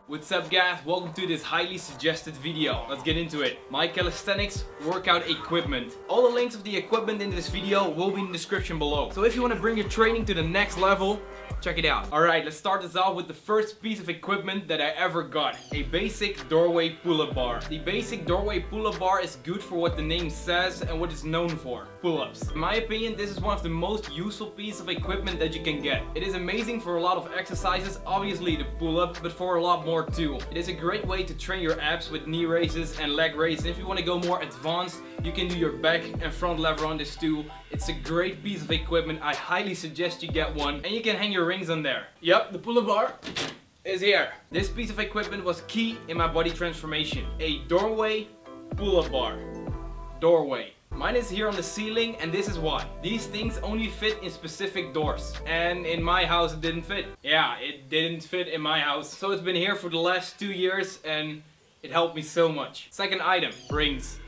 What's up guys, welcome to this highly suggested video. Let's get into it. My calisthenics workout equipment. All the links of the equipment in this video will be in the description below. So if you want to bring your training to the next level, check it out. Alright, let's start this off with the first piece of equipment that I ever got. A basic doorway pull-up bar. The basic doorway pull-up bar is good for what the name says and what it's known for. Pull-ups. In my opinion, this is one of the most useful pieces of equipment that you can get. It is amazing for a lot of exercises, obviously the pull-up, but for a lot more too. It is a great way to train your abs with knee raises and leg raises. If you want to go more advanced, you can do your back and front lever on this too. It's a great piece of equipment. I highly suggest you get one, and you can hang your rings on there. Yep, the pull-up bar is here. This piece of equipment was key in my body transformation. A doorway pull-up bar. Doorway. Mine is here on the ceiling, and this is why. These things only fit in specific doors. And in my house it didn't fit. Yeah, it didn't fit in my house. So it's been here for the last 2 years and it helped me so much. Second item, rings.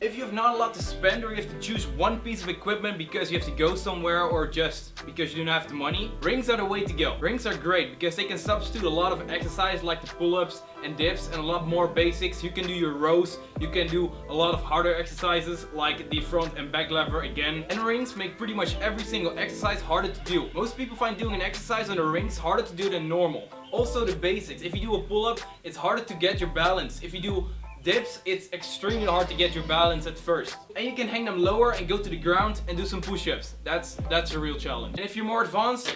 If you have not a lot to spend, or you have to choose one piece of equipment because you have to go somewhere or just because you don't have the money, rings are the way to go. Rings are great because they can substitute a lot of exercise like the pull-ups and dips and a lot more basics. You can do your rows, you can do a lot of harder exercises like the front and back lever again. And rings make pretty much every single exercise harder to do. Most people find doing an exercise on the rings harder to do than normal. Also the basics. If you do a pull-up, it's harder to get your balance. If you do dips, it's extremely hard to get your balance at first. And you can hang them lower and go to the ground and do some push-ups. That's a real challenge. And if you're more advanced,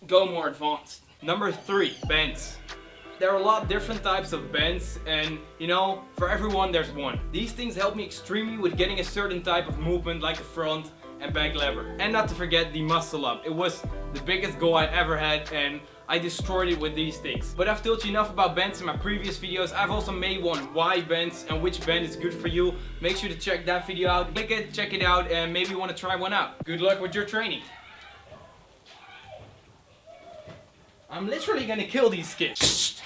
go more advanced. Number 3, bends. There are a lot of different types of bends, and you know, for everyone there's one. These things help me extremely with getting a certain type of movement like the front and back lever. And not to forget the muscle up. It was the biggest goal I ever had, and I destroyed it with these things. But I've told you enough about bends in my previous videos. I've also made one why bends and which bend is good for you. Make sure to check that video out. Click it, check it out, and maybe you want to try one out. Good luck with your training. I'm literally gonna kill these kids.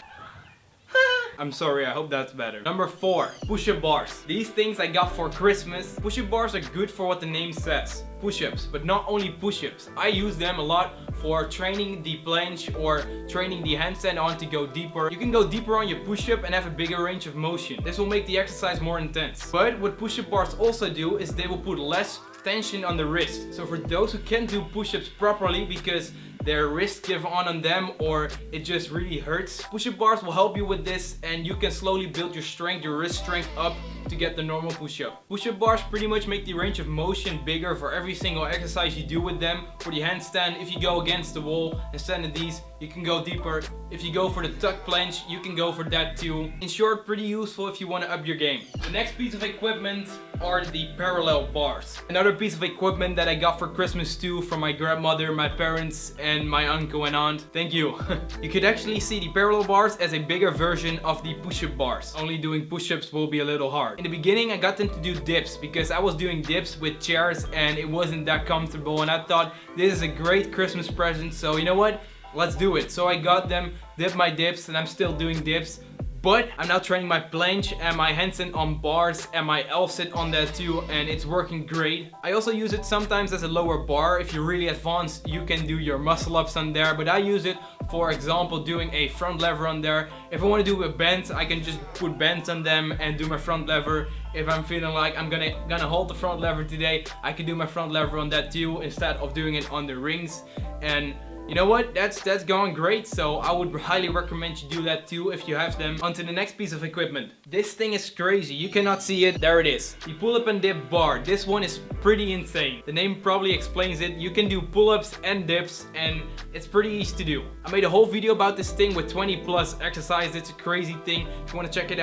I'm sorry, I hope that's better. Number 4, push-up bars. These things I got for Christmas. Push-up bars are good for what the name says. Push-ups, but not only push-ups. I use them a lot for training the planche or training the handstand on to go deeper. You can go deeper on your push-up and have a bigger range of motion. This will make the exercise more intense. But what push-up bars also do is they will put less tension on the wrist. So for those who can't do push-ups properly because their wrists give on them or it just really hurts, push-up bars will help you with this, and you can slowly build your strength, your wrist strength up to get the normal push-up. Push-up bars pretty much make the range of motion bigger for every single exercise you do with them. For the handstand, if you go against the wall and stand at these, you can go deeper. If you go for the tuck planche, you can go for that too. In short, pretty useful if you want to up your game. The next piece of equipment are the parallel bars. Another piece of equipment that I got for Christmas too from my grandmother, my parents, and my uncle and aunt. Thank you. You could actually see the parallel bars as a bigger version of the push-up bars. Only doing push-ups will be a little hard. In the beginning, I got them to do dips because I was doing dips with chairs and it wasn't that comfortable, and I thought this is a great Christmas present, so you know what? Let's do it. So I got them, did my dips, and I'm still doing dips. But I'm now training my planche and my handstand on bars and my L-sit on that too, and it's working great. I also use it sometimes as a lower bar. If you're really advanced, you can do your muscle ups on there, but I use it, for example, doing a front lever on there. If I want to do a bend, I can just put bends on them and do my front lever. If I'm feeling like I'm gonna hold the front lever today, I can do my front lever on that too instead of doing it on the rings. And you know what? That's going great, so I would highly recommend you do that too if you have them. On to the next piece of equipment. This thing is crazy. You cannot see it. There it is. The pull-up and dip bar. This one is pretty insane. The name probably explains it. You can do pull-ups and dips, and it's pretty easy to do. I made a whole video about this thing with 20 plus exercises. It's a crazy thing. If you want to check it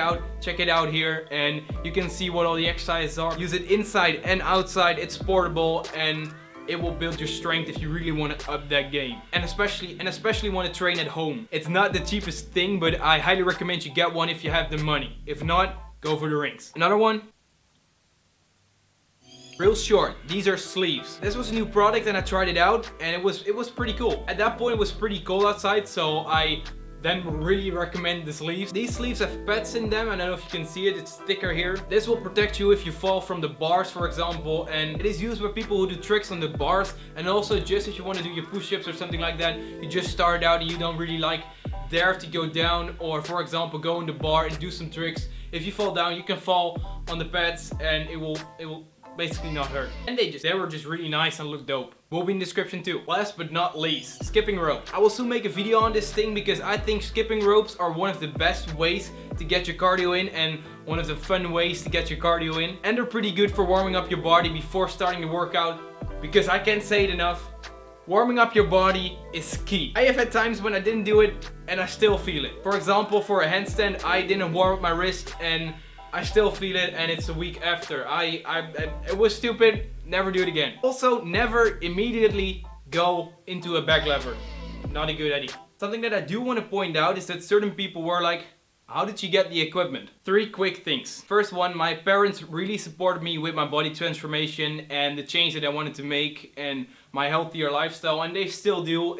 out here, and you can see what all the exercises are. Use it inside and outside. It's portable, and it will build your strength if you really want to up that game. And especially want to train at home. It's not the cheapest thing, but I highly recommend you get one if you have the money. If not, go for the rings. Another one, real short. These are sleeves. This was a new product and I tried it out, and it was pretty cool. At that point it was pretty cold outside, so I Then really recommend the sleeves. These sleeves have pads in them. I don't know if you can see it, it's thicker here. This will protect you if you fall from the bars, for example, and it is used by people who do tricks on the bars, and also just if you want to do your push-ups or something like that, you just start out and you don't really like dare to go down, or for example go in the bar and do some tricks. If you fall down, you can fall on the pads and it will basically not hurt. And they were just really nice and look dope. Will be in the description too. Last but not least, skipping rope. I will soon make a video on this thing because I think skipping ropes are one of the best ways to get your cardio in and one of the fun ways to get your cardio in. And they're pretty good for warming up your body before starting the workout, because I can't say it enough, warming up your body is key. I have had times when I didn't do it and I still feel it. For example, for a handstand, I didn't warm up my wrist and I still feel it, and it's a week after. It was stupid, never do it again. Also, never immediately go into a back lever. Not a good idea. Something that I do want to point out is that certain people were like, how did you get the equipment? 3 quick things. First one, my parents really supported me with my body transformation and the change that I wanted to make and my healthier lifestyle, and they still do.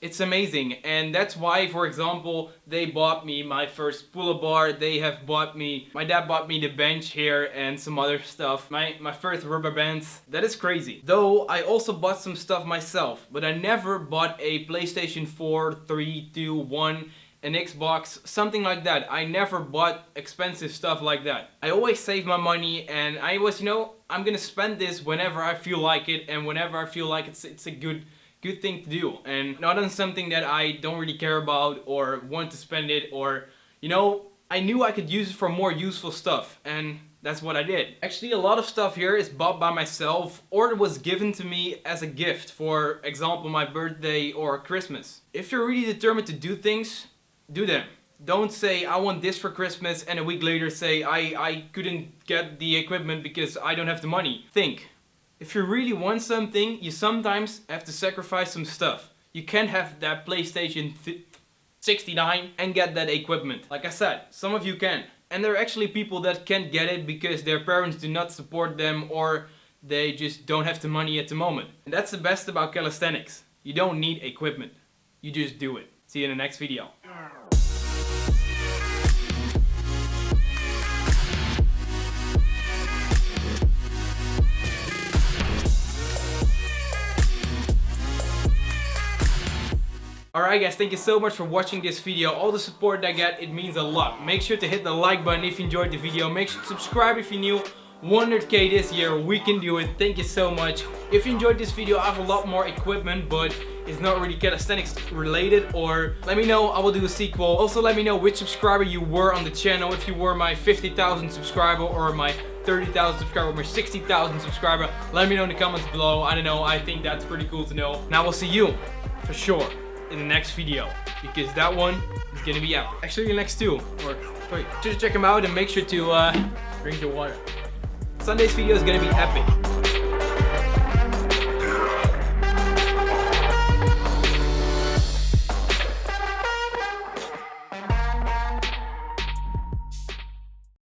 It's amazing, and that's why, for example, they bought me my first pull-up bar. They have bought me, my dad bought me the bench here and some other stuff. My first rubber bands. That is crazy. Though I also bought some stuff myself, but I never bought a PlayStation 4, 3, 2, 1, an Xbox, something like that. I never bought expensive stuff like that. I always save my money, and I was, you know, I'm gonna spend this whenever I feel like it, and whenever I feel like it's a good thing to do, and not on something that I don't really care about or want to spend it, or, you know, I knew I could use it for more useful stuff, and that's what I did. Actually, a lot of stuff here is bought by myself or it was given to me as a gift, for example, my birthday or Christmas. If you're really determined to do things, do them. Don't say, I want this for Christmas, and a week later say, I couldn't get the equipment because I don't have the money. Think. If you really want something, you sometimes have to sacrifice some stuff. You can't have that PlayStation 69 and get that equipment. Like I said, some of you can. And there are actually people that can't get it because their parents do not support them, or they just don't have the money at the moment. And that's the best about calisthenics. You don't need equipment. You just do it. See you in the next video. Alright guys, thank you so much for watching this video. All the support I get, it means a lot. Make sure to hit the like button if you enjoyed the video. Make sure to subscribe if you're new. 100k this year, we can do it. Thank you so much. If you enjoyed this video, I have a lot more equipment, but it's not really calisthenics related, or let me know, I will do a sequel. Also let me know which subscriber you were on the channel, if you were my 50,000 subscriber or my 30,000 subscriber or my 60,000 subscriber. Let me know in the comments below. I don't know, I think that's pretty cool to know. Now we'll see you for sure in the next video, because that one is gonna be out. Actually the next two, or wait, just check them out and make sure to drink your water. Sunday's video is gonna be epic.